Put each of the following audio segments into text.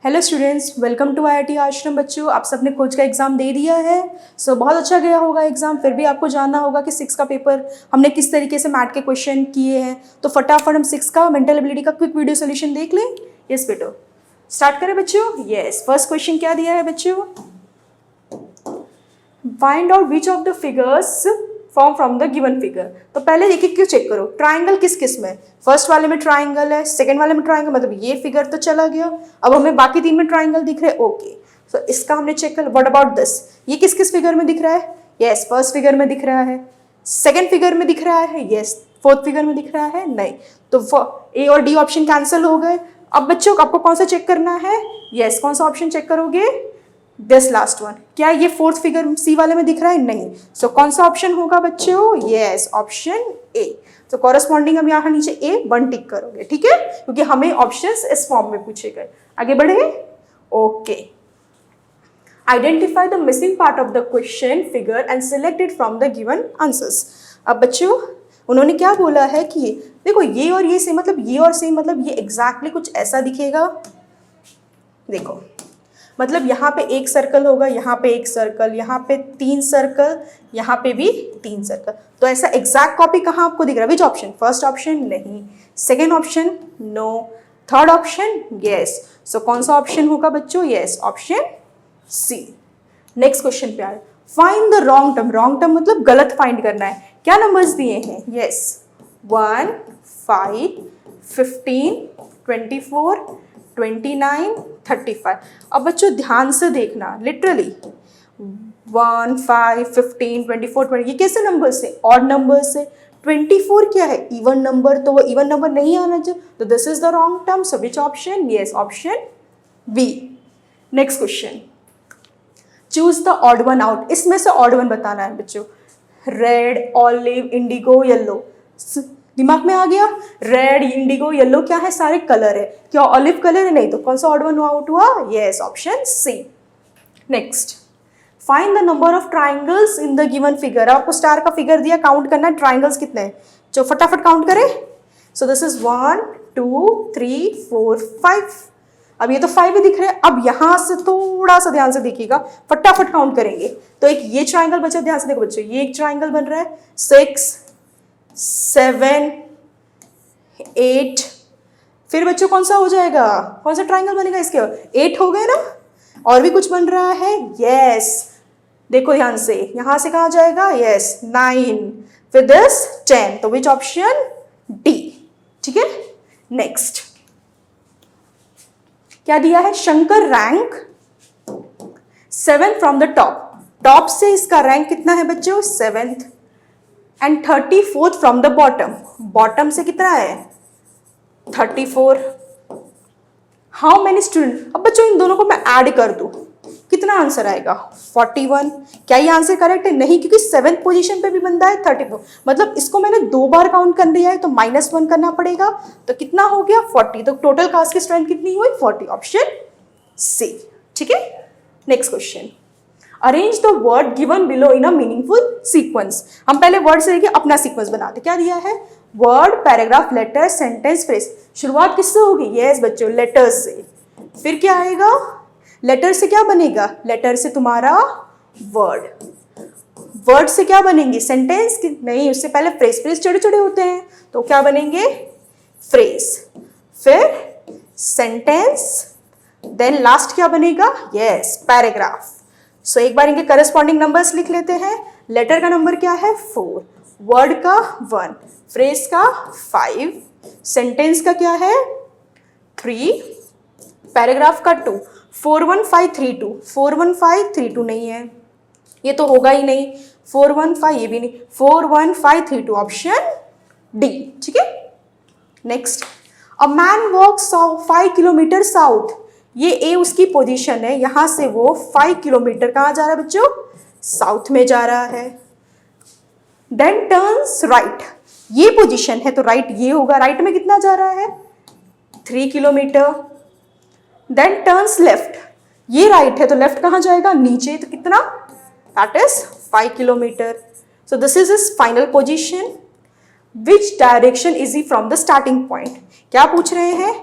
Hello students, welcome to IIT Ashram. बच्चों, आप सबने खोज का एग्ज़ाम दे दिया है। बहुत अच्छा गया होगा एग्ज़ाम। फिर भी आपको जानना होगा कि 6 का पेपर हमने किस तरीके से मैथ के क्वेश्चन किए हैं। तो फटाफट हम 6 का मेंटल एबिलिटी का क्विक वीडियो सोल्यूशन देख लें। यस बेटो, स्टार्ट करें बच्चों। यस, फर्स्ट क्वेश्चन क्या दिया है बच्चों? Find out which of the figures form from the given figure. तो पहले एक एक क्यों चेक करो, ट्राइंगल किस किस में। फर्स्ट वाले में ट्राइंगल है, सेकंड वाले में ट्राइंगल, मतलब ये फिगर तो चला गया। अब हमें बाकी 3 में ट्राइंगल दिख रहे हैं। ओके, तो इसका हमने चेक कर। व्हाट अबाउट दिस, ये किस किस फिगर में दिख रहा है? यस, फर्स्ट फिगर में दिख रहा है, सेकेंड फिगर में दिख रहा है, यस, फोर्थ फिगर में दिख रहा है, नहीं। तो ए और डी ऑप्शन कैंसिल हो गए। अब बच्चों आपको कौन सा चेक करना है? यस, कौन सा ऑप्शन चेक करोगे? This last one. क्या ये फोर्थ फिगर सी वाले में दिख रहा है? नहीं। सो कौन सा ऑप्शन होगा बच्चों? यस, ऑप्शन ए। तो कॉरेस्पॉन्डिंग हम यहाँ नीचे ए 1 टिक करोगे, ठीक है, क्योंकि हमें ऑप्शंस इस फॉर्म में पूछे गए। आगे बढ़े। Okay, identify the missing part of the question figure and select it from the given answers. अब बच्चों उन्होंने क्या बोला है कि देखो ये और ये सेम, मतलब ये और सेम, मतलब ये एग्जैक्टली कुछ ऐसा दिखेगा। देखो, मतलब यहाँ पे एक सर्कल होगा, यहाँ पे एक सर्कल, यहाँ पे 3 सर्कल, यहाँ पे भी 3 सर्कल। तो ऐसा एग्जैक्ट कॉपी कहाँ आपको दिख रहा है? Which option? फर्स्ट ऑप्शन नहीं, second option no, third option yes. So कौन सा ऑप्शन होगा बच्चों? Yes, option C. Next question पे आए, find the wrong term. Wrong term मतलब गलत फाइंड करना है। क्या नंबर्स दिए हैं? यस, 1, 5, 15, 24, 29, 35। अब बच्चों ध्यान से देखना, लिटरली 1, 5, 15, 24, 20 ये कैसे नंबर से? ऑड नंबर से। 24 क्या है? इवन नंबर, तो वो इवन नंबर नहीं आना चाहिए। तो this is the wrong term. So which option? Yes, option B. Next question, choose the odd one out. इसमें से ऑड वन बताना है बच्चों। Red, olive, indigo, yellow. दिमाग में आ गया? रेड, इंडिगो, येलो क्या है? सारे कलर है। क्या ऑलिव कलर है? नहीं। तो कौन सा ऑड वन आउट हुआ? Yes, option C. Next, find the number of triangles in the given figure. आपको स्टार का फिगर दिया, काउंट करना है ट्राइंगल्स कितने हैं। जो फटाफट काउंट करें। So this is 1, 2, 3, 4, 5। अब ये तो 5 ही दिख रहे हैं। अब यहां से थोड़ा सा ध्यान से देखिएगा, फटाफट काउंट करेंगे। तो एक ये ट्राइंगल बचा, ध्यान से देखो बच्चों, ये एक ट्राइंगल बन रहा है। 6, 7, 8। फिर बच्चों कौन सा हो जाएगा? कौन सा ट्राइंगल बनेगा इसके? 8 हो गए ना। और भी कुछ बन रहा है। यस, देखो ध्यान से, यहां से कहा जाएगा? यस, 9, फिर दिस 10। तो विच ऑप्शन? डी। ठीक है। नेक्स्ट क्या दिया है? Shankar rank 7 from the top. Top से इसका रैंक कितना है बच्चों? 7th। And 34th from the bottom. Bottom से कितना है? 34। How many student. अब बच्चों इन दोनों को मैं ऐड कर दूं, कितना आंसर आएगा? 41। क्या ये आंसर करेक्ट है? नहीं, क्योंकि 7th पोजीशन पे भी बंदा है 34। मतलब इसको मैंने 2 बार काउंट कर दिया है, तो -1 करना पड़ेगा। तो कितना हो गया? 40। तो टोटल कास्ट की स्ट्रेंथ कितनी हुई? 40। Option C. ठीक है। Next question, arrange the word given below in a meaningful sequence. हम पहले वर्ड से लेके अपना सीक्वेंस बनाते। क्या दिया है? Word, paragraph, letter, sentence, phrase. शुरुआत किससे होगी? यस बच्चों, लेटर्स से। फिर क्या आएगा? लेटर से क्या बनेगा? लेटर से तुम्हारा वर्ड। वर्ड से क्या बनेंगे? सेंटेंस नहीं, उससे पहले फ्रेज। फ्रेज छोटे छोटे होते हैं, तो क्या बनेंगे? फ्रेज। फिर सेंटेंस, देन लास्ट क्या बनेगा? Yes, paragraph. सो एक बार इनके करस्पॉन्डिंग नंबर्स लिख लेते हैं। लेटर का नंबर क्या है? 4, वर्ड का 1, फ्रेज का 5, सेंटेंस का क्या है? 3, पैराग्राफ का 2। 41532, 41532 नहीं है, ये तो होगा ही नहीं। 415 ये भी नहीं। 41532 ऑप्शन डी। ठीक है। Next, a man walks 5 kilometre south. ये ए उसकी पोजीशन है, यहां से वो 5 किलोमीटर कहाँ जा रहा है बच्चों? साउथ में जा रहा है। देन टर्न्स राइट, ये पोजीशन है तो राइट ये होगा। राइट में कितना जा रहा है? 3 किलोमीटर। देन टर्न्स लेफ्ट, ये राइट है तो लेफ्ट कहाँ जाएगा? नीचे। तो कितना? That is 5 kilometre. So this is his final position. Which direction is he from the starting point. क्या पूछ रहे हैं?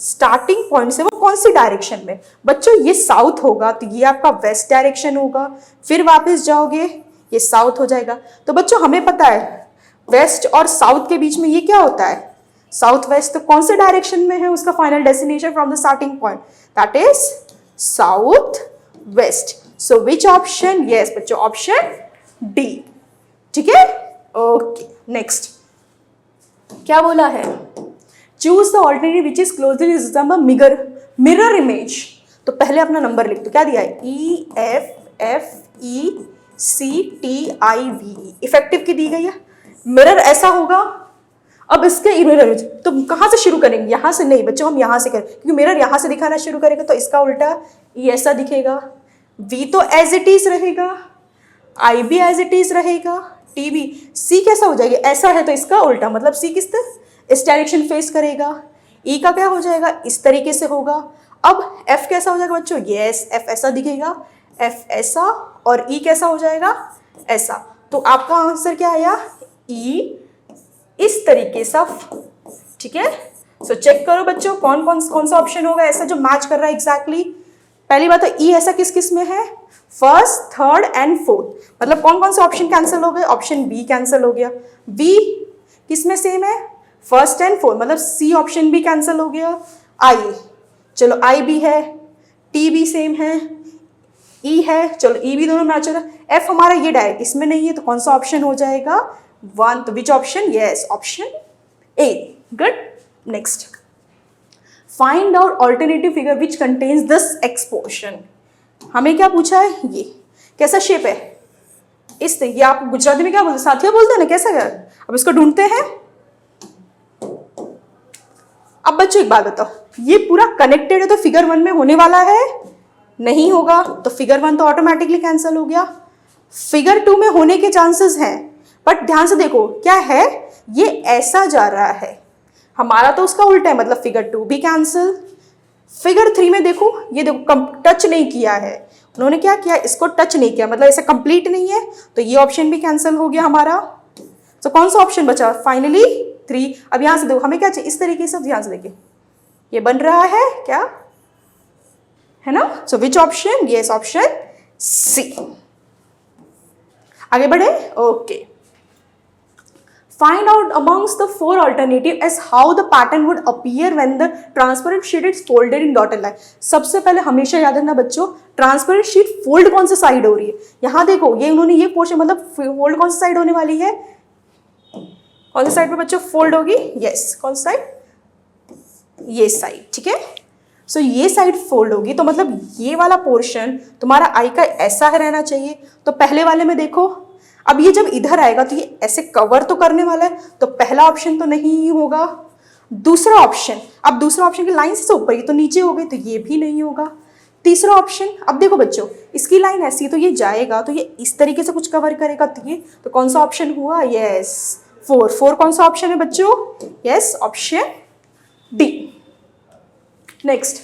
स्टार्टिंग पॉइंट से वो कौन सी डायरेक्शन में। बच्चों ये साउथ होगा तो ये आपका वेस्ट डायरेक्शन होगा, फिर वापस जाओगे ये साउथ हो जाएगा। तो बच्चों हमें पता है वेस्ट और साउथ के बीच में ये क्या होता है, साउथ वेस्ट। तो कौन से डायरेक्शन में है उसका final destination from the starting point, that is south west. So which option, yes बच्चों ऑप्शन डी, ठीक है। ओके नेक्स्ट क्या बोला है, choose the alternative which is closely resemble mirror image. तो पहले अपना नंबर लिख दो, क्या दिया है EFFECTIVE, इफेक्टिव की दी गई है, मिरर ऐसा होगा। अब इसके मिरर इमेज तो कहाँ से शुरू करेंगे, यहाँ से नहीं बच्चों, हम यहाँ से करें क्योंकि मिरर यहाँ से दिखाना शुरू करेगा तो इसका उल्टा E ऐसा दिखेगा, V तो एज इट इज रहेगा, I भी एज इट इज रहेगा, T भी, C कैसा हो जाएगा, ऐसा है तो इसका उल्टा, मतलब C किस तरह इस डायरेक्शन फेस करेगा। E का क्या हो जाएगा, इस तरीके से होगा। अब F कैसा हो जाएगा बच्चों, यस F ऐसा दिखेगा, F ऐसा, और E कैसा हो जाएगा, ऐसा। तो आपका आंसर क्या आया, E इस तरीके से, ठीक है। सो चेक करो बच्चों कौन सा ऑप्शन होगा ऐसा जो मैच कर रहा है एग्जैक्टली। पहली बात तो E ऐसा किस किस में है, फर्स्ट, थर्ड एंड फोर्थ, मतलब कौन से ऑप्शन कैंसिल हो गए, ऑप्शन बी कैंसिल हो गया। बी किस में सेम है, फर्स्ट एंड फोर्थ, मतलब सी ऑप्शन भी कैंसिल हो गया। आई, चलो आई भी है, टी भी सेम है, ई है, चलो ई भी दोनों मैच हो रहा है। एफ हमारा ये डायरेक्ट इसमें नहीं है तो कौन सा ऑप्शन हो जाएगा, वन। तो which option, yes option A, good. Next, find out alternative figure which contains this expression. हमें क्या पूछा है, ये कैसा शेप है, इस ये आप गुजराती में क्या बोलते हैं, साथिया बोलते हैं ना, कैसा है। अब इसको ढूंढते हैं। अब बच्चों एक बात बताओ, ये पूरा कनेक्टेड है तो फिगर 1 में होने वाला है, नहीं होगा, तो फिगर 1 तो ऑटोमेटिकली कैंसिल हो गया। फिगर 2 में होने के चांसेस हैं, बट ध्यान से देखो क्या है, ये ऐसा जा रहा है, हमारा तो उसका उल्टा है, मतलब फिगर 2 भी कैंसिल। फिगर 3 में देखो, ये देखो टच नहीं किया है, उन्होंने क्या किया, इसको टच नहीं किया, मतलब ऐसा कंप्लीट नहीं है, तो ये ऑप्शन भी कैंसिल हो गया हमारा। तो कौन सा ऑप्शन बचा फाइनली, 3। अब यहां से देखो हमें क्या चाहिए, इस तरीके से ध्यान से देखिए, ये बन रहा है क्या, है ना। So which option, yes option C. आगे बढ़े, okay. Find out amongst the 4 alternative as how the pattern would appear when the transparent sheet is folded in dotted line। सबसे पहले हमेशा याद रखना बच्चों, ट्रांसपेरेंट शीट फोल्ड कौन सा साइड हो रही है, यहां देखो ये उन्होंने ये पोर्शन, मतलब फोल्ड कौन सा साइड होने वाली है, कौन सी साइड पे बच्चों फोल्ड होगी, यस कौन सा साइड, ये साइड, ठीक है। सो ये साइड फोल्ड होगी, तो मतलब ये वाला पोर्शन तुम्हारा आई का ऐसा रहना चाहिए। तो पहले वाले में देखो, अब ये जब इधर आएगा तो ये ऐसे कवर तो करने वाला है, तो पहला ऑप्शन तो नहीं होगा। दूसरा ऑप्शन, अब दूसरा ऑप्शन की लाइन से ऊपर, ये तो नीचे हो गई, तो ये भी नहीं होगा। तीसरा ऑप्शन, अब देखो बच्चों इसकी लाइन ऐसी है तो ये जाएगा, तो ये इस तरीके से कुछ कवर करेगा, तो ये तो कौन सा ऑप्शन हुआ, यस 4 कौन सा ऑप्शन है बच्चों, yes option D. Next,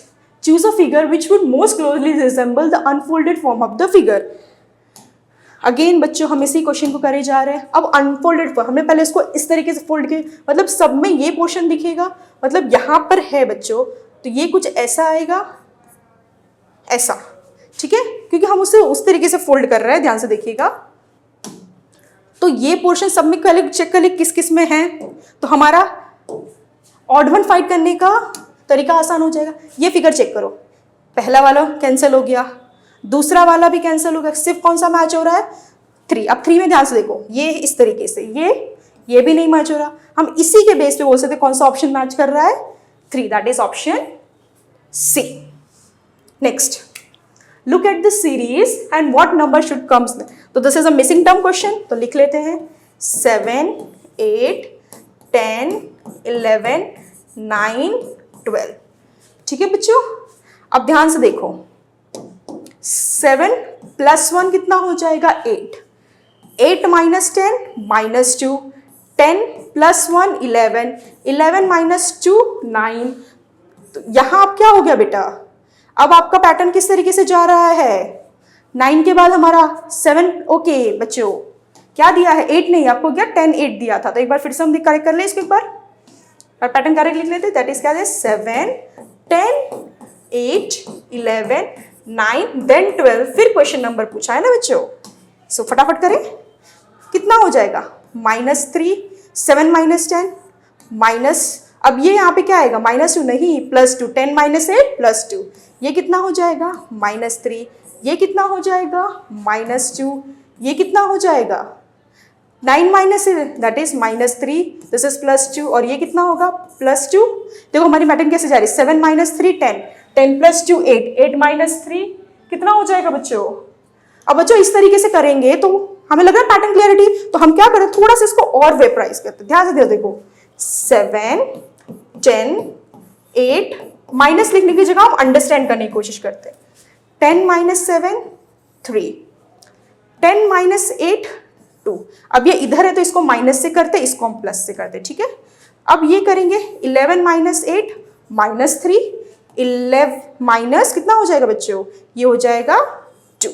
choose a figure which would most closely resemble the unfolded form of the figure. Again बच्चों हम इसी क्वेश्चन को करे जा रहे हैं। अब अनफोल्डेड फॉर्म, हमने पहले इसको इस तरीके से फोल्ड किया, मतलब सब में ये पोर्शन दिखेगा, मतलब यहाँ पर है बच्चों, तो ये कुछ ऐसा आएगा, ऐसा, ठीक है, क्योंकि हम उसे उस तरीके से फोल्ड कर रहे हैं, ध्यान से देखिएगा। तो ये पोर्शन सब में पहले चेक कर ले किस किस में है, तो हमारा ऑड वन फाइंड करने का तरीका आसान हो जाएगा। ये फिगर चेक करो, पहला वाला कैंसिल हो गया, दूसरा वाला भी कैंसिल हो गया, सिर्फ कौन सा मैच हो रहा है, 3। अब 3 में ध्यान से देखो, ये इस तरीके से, ये भी नहीं मैच हो रहा, हम इसी के बेस पे बोल सकते कौन सा ऑप्शन मैच कर रहा है, 3, that is option C. Next, look at the series and what number should comes. तो this is a missing term question, तो लिख लेते हैं 7, 8, 10, 11, 9, 12, ठीक है बच्चों। अब ध्यान से देखो, 7 + 1 कितना हो जाएगा, 8, 8 - 10 - 2, 10 + 1 11, 11 - 2 9। तो यहाँ अब क्या हो गया बेटा, अब आपका पैटर्न किस तरीके से जा रहा है, 9 के बाद हमारा 7, ओके बच्चों क्या दिया है, 8 नहीं, आपको क्या 10 8 दिया था, तो एक बार फिर से हम करेक्ट कर ले इसको, एक बार पैटर्न करेक्ट लिख लेते, दैट इज क्या है 7 10, 8, 11, 9, देन 12, फिर क्वेश्चन नंबर पूछा है ना बच्चों। सो फटाफट करें, कितना हो जाएगा? -3, 7 - 10 माइनस, अब ये यहाँ पे क्या आएगा? -2 नहीं, +2, 10 - 8 +2, ये कितना हो जाएगा? -3, ये कितना हो जाएगा? -2, ये कितना हो जाएगा? 9 - दैट इज -3, दिस इज +2, और ये कितना होगा? +2। देखो हमारी मैथड कैसे जा रही है? 7 - 3 10, 10 + 2 8, 8 - 3 कितना हो जाएगा बच्चों? अब बच्चों इस तरीके से करेंगे तो हमें लग रहा है पैटर्न क्लियरिटी, तो हम क्या करें, थोड़ा सा इसको और वेपराइज करते हैं। ध्यान से देखो, 7, 10, 8, माइनस लिखने की जगह हम अंडरस्टैंड करने की कोशिश करते हैं। 10 - 7 3, 10 - 8 2। अब ये इधर है तो इसको माइनस से करते, इसको हम प्लस से करते, ठीक है। अब ये करेंगे 11 - 8 -3, 11 माइनस कितना हो जाएगा बच्चों? ये हो जाएगा 2।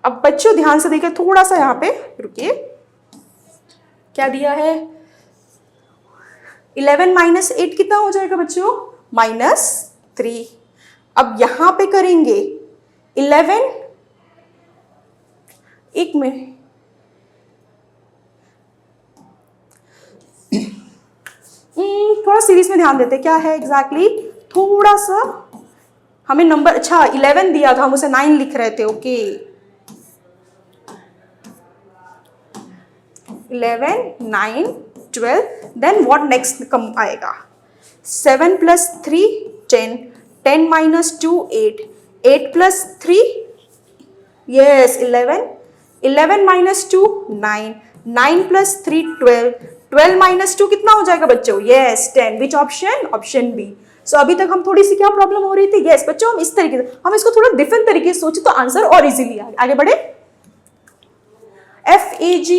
अब बच्चों ध्यान से देखिए, थोड़ा सा यहाँ पे रुकिए, क्या दिया है? 11 - 8 कितना हो जाएगा बच्चों? -3। अब यहां पे करेंगे 11, एक मिनट, थोड़ा सीरीज में ध्यान देते, क्या है एग्जैक्टली थोड़ा सा हमें नंबर, अच्छा 11 दिया था, हम उसे 9 लिख रहे थे, okay. 11, 9, 12, then what next come आएगा? 7 + 3 10, 10 - 2 8, 8 + 3 yes 11, 11 - 2 9, 9 + 3 12, 12 - 2 कितना हो जाएगा बच्चों? yes 10, which option? Option B. So अभी तक हम थोड़ी सी क्या प्रॉब्लम हो रही थी? yes बच्चों, हम इस तरीके से, हम इसको थोड़ा डिफरेंट तरीके से सोचे तो आंसर और इजीली आगे बढ़े। FAG,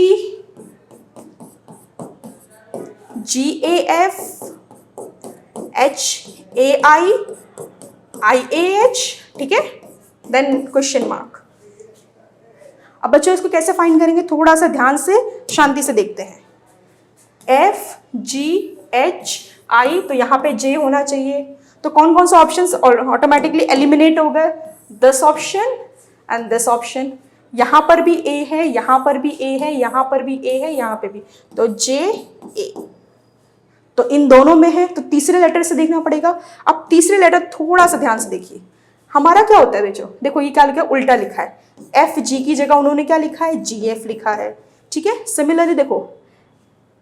GAF, HAI, IAH, ठीक है, देन क्वेश्चन मार्क। अब बच्चों इसको कैसे फाइंड करेंगे? थोड़ा सा ध्यान से शांति से देखते हैं। FGHI, तो यहाँ पे J होना चाहिए, तो कौन कौन सा ऑप्शन ऑटोमेटिकली एलिमिनेट हो गए? This option and this option. यहाँ पर भी A है, यहाँ पर भी A है, यहाँ पर भी A है, यहाँ पे भी, तो JA, तो इन दोनों में है, तो तीसरे लेटर से देखना पड़ेगा। अब तीसरे लेटर थोड़ा सा ध्यान से देखिए, हमारा क्या होता है बच्चों? देखो ये क्या लिखा है? उल्टा लिखा है। FG की जगह उन्होंने क्या लिखा है? GF लिखा है, ठीक है। सिमिलरली देखो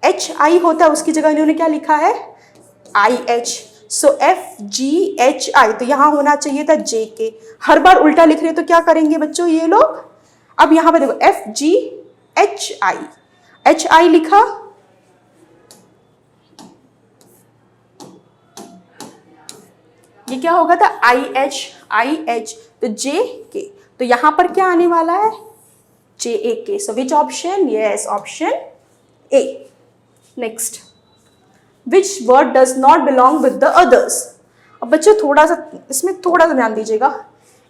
HI होता है, उसकी जगह इन्होंने क्या लिखा है? IH। सो FGHI, तो यहाँ होना चाहिए था JK। हर बार उल्टा लिख रहे हैं तो क्या करेंगे बच्चों ये लोग? अब यहाँ पे देखो FGHI, HI लिखा, ये क्या होगा था? IH, तो JK, तो यहां पर क्या आने वाला है? JAK। So which option? Yes option A। Next, which word does not belong with the others? अब बच्चों थोड़ा सा इसमें थोड़ा सा ध्यान दीजिएगा।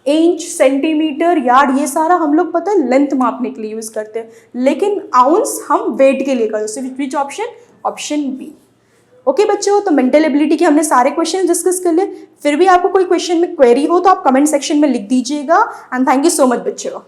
इंच, सेंटीमीटर, यार्ड, ये सारा हम लोग पता है लेंथ मापने के लिए यूज करते हैं, लेकिन आउंस हम वेट के लिए करते हैं। Which option? Option B. Okay बच्चों, तो मेंटल एबिलिटी के हमने सारे क्वेश्चन डिस्कस कर लिए। फिर भी आपको कोई क्वेश्चन में क्वेरी हो तो आप कमेंट सेक्शन में लिख दीजिएगा। And thank you so much बच्चों।